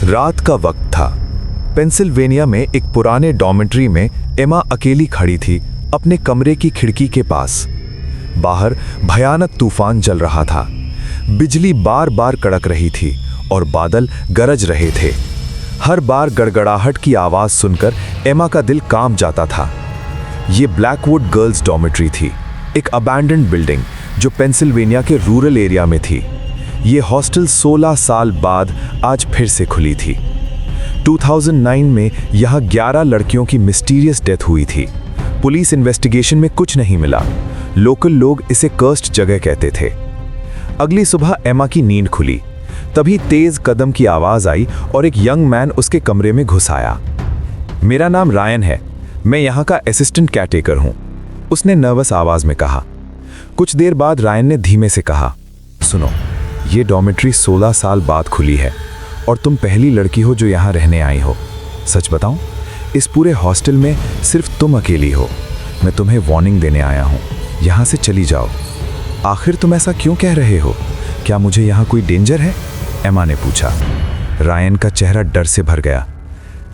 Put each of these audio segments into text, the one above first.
रात का वक्त था। पेंसिल्वेनिया में एक पुराने डॉर्मेट्री में एमा अकेली खड़ी थी अपने कमरे की खिड़की के पास। बाहर भयानक तूफान चल रहा था। बिजली बार बार कड़क रही थी और बादल गरज रहे थे। हर बार गड़गड़ाहट की आवाज़ सुनकर एमा का दिल कांप जाता था। ये ब्लैकवुड गर्ल्स डॉर्मेट्री थी, एक अबैंडन्ड बिल्डिंग जो पेंसिल्वेनिया के रूरल एरिया में थी। ये हॉस्टल 16 साल बाद आज फिर से खुली थी। 2009 में यहाँ 11 लड़कियों की मिस्टीरियस डेथ हुई थी। पुलिस इन्वेस्टिगेशन में कुछ नहीं मिला। लोकल लोग इसे कर्स्ड जगह कहते थे। अगली सुबह एमा की नींद खुली। तभी तेज कदम की आवाज आई और एक यंग मैन उसके कमरे में घुस आया। मेरा नाम रायन है, मैं यहाँ का असिस्टेंट केयरटेकर हूँ, उसने नर्वस आवाज में कहा। कुछ देर बाद रायन ने धीमे से कहा, सुनो, ये डॉर्मेट्री 16 साल बाद खुली है और तुम पहली लड़की हो जो यहाँ रहने आई हो। सच बताऊं, इस पूरे हॉस्टल में सिर्फ तुम अकेली हो। मैं तुम्हें वार्निंग देने आया हूँ, यहाँ से चली जाओ। आखिर तुम ऐसा क्यों कह रहे हो? क्या मुझे यहाँ कोई डेंजर है? एमा ने पूछा। रायन का चेहरा डर से भर गया।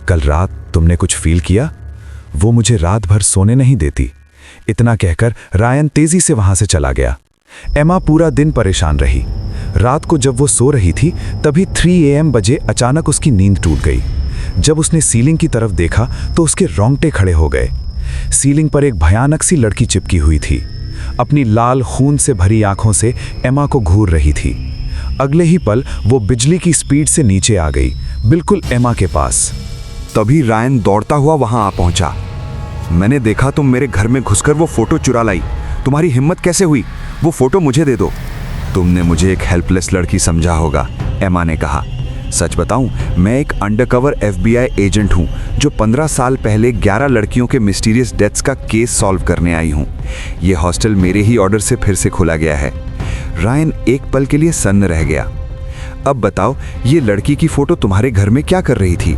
कल रात तुमने कुछ फील किया? वो मुझे रात भर सोने नहीं देती। इतना कहकर रायन तेजी से वहां से चला गया। एमा पूरा दिन परेशान रही। रात को जब वो सो रही थी तभी 3 AM बजे अचानक उसकी नींद टूट गई। जब उसने सीलिंग की तरफ देखा तो उसके रोंगटे खड़े हो गए। सीलिंग पर एक भयानक सी लड़की चिपकी हुई थी। अपनी लाल खून से भरी आंखों से एमा को घूर रही थी। अगले ही पल वो बिजली की स्पीड से नीचे आ गई, बिल्कुल एमा के पास। तभी रायन दौड़ता हुआ वहां आ पहुंचा। मैंने देखा तुम मेरे घर में घुसकर वो फोटो चुरा लाई। तुम्हारी हिम्मत कैसे हुई? वो फोटो मुझे दे दो। तुमने मुझे एक हेल्पलेस लड़की समझा होगा, एमा ने कहा। सच बताऊं, मैं एक अंडरकवर FBI एजेंट हूं जो 15 साल पहले 11 लड़कियों के मिस्टीरियस डेथ्स का केस सॉल्व करने आई हूं। ये हॉस्टल मेरे ही ऑर्डर से फिर से खोला गया है। रायन एक पल के लिए सन्न रह गया। अब बताओ, ये लड़की की फोटो तुम्हारे घर में क्या कर रही थी?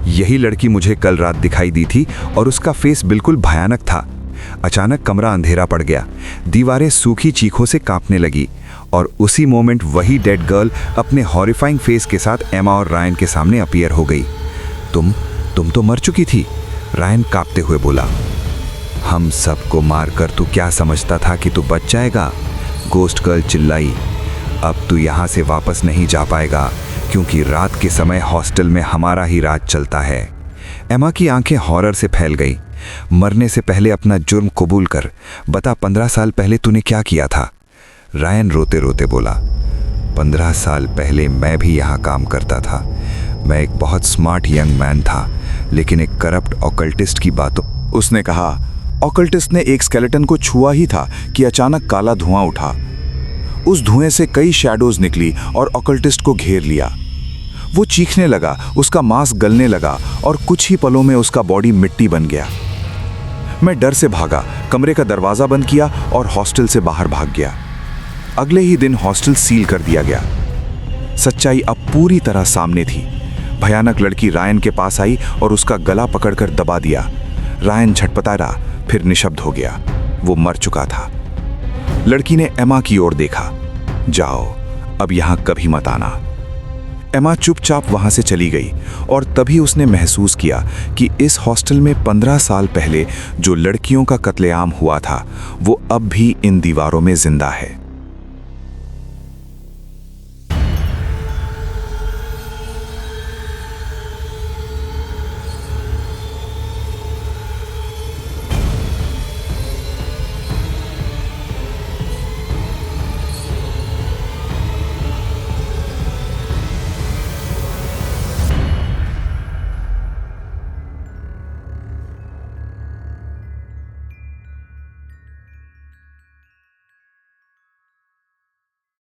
यही लड़की मुझे कल रात दिखाई दी थी और उसका फेस बिल्कुल भयानक था। अचानक कमरा अंधेरा पड़ गया, दीवारें सूखी चीखों से कांपने लगी और उसी मोमेंट वही डेड गर्ल अपने हॉरिफाइंग फेस के साथ एमा और रायन के सामने अपीयर हो गई। तुम तो मर चुकी थी, रायन कांपते हुए बोला। हम सबको मारकर तू क्या समझता था कि तू बच जाएगा? गोस्ट गर्ल चिल्लाई। अब तू यहाँ से वापस नहीं जा पाएगा क्योंकि रात के समय हॉस्टल में हमारा ही राज चलता है। एमा की आंखें हॉरर से फैल गई। मरने से पहले अपना जुर्म कबूल कर, बता 15 साल पहले तूने क्या किया था? रायन रोते रोते बोला, 15 साल पहले मैं भी यहाँ काम करता था। मैं एक बहुत स्मार्ट यंग मैन था, लेकिन एक करप्ट ऑकल्टिस्ट की बातों। उसने कहा। ऑकल्टिस्ट ने एक स्केलेटन को छुआ ही था कि अचानक काला धुआं उठा। उस धुएं से कई शैडोज निकली और ऑकल्टिस्ट को घेर लिया। वो चीखने लगा, उसका मांस गलने लगा और कुछ ही पलों में उसका बॉडी मिट्टी बन गया। मैं डर से भागा, कमरे का दरवाजा बंद किया और हॉस्टल से बाहर भाग गया। अगले ही दिन हॉस्टल सील कर दिया गया। सच्चाई अब पूरी तरह सामने थी। भयानक लड़की रायन के पास आई और उसका गला पकड़कर दबा दिया। रायन झटपटाया, फिर निशब्द हो गया। वो मर चुका था। लड़की ने एमा की ओर देखा। जाओ, अब यहां कभी मत आना। एमा चुपचाप वहां से चली गई और तभी उसने महसूस किया कि इस हॉस्टल में 15 साल पहले जो लड़कियों का कत्लेआम हुआ था वो अब भी इन दीवारों में जिंदा है।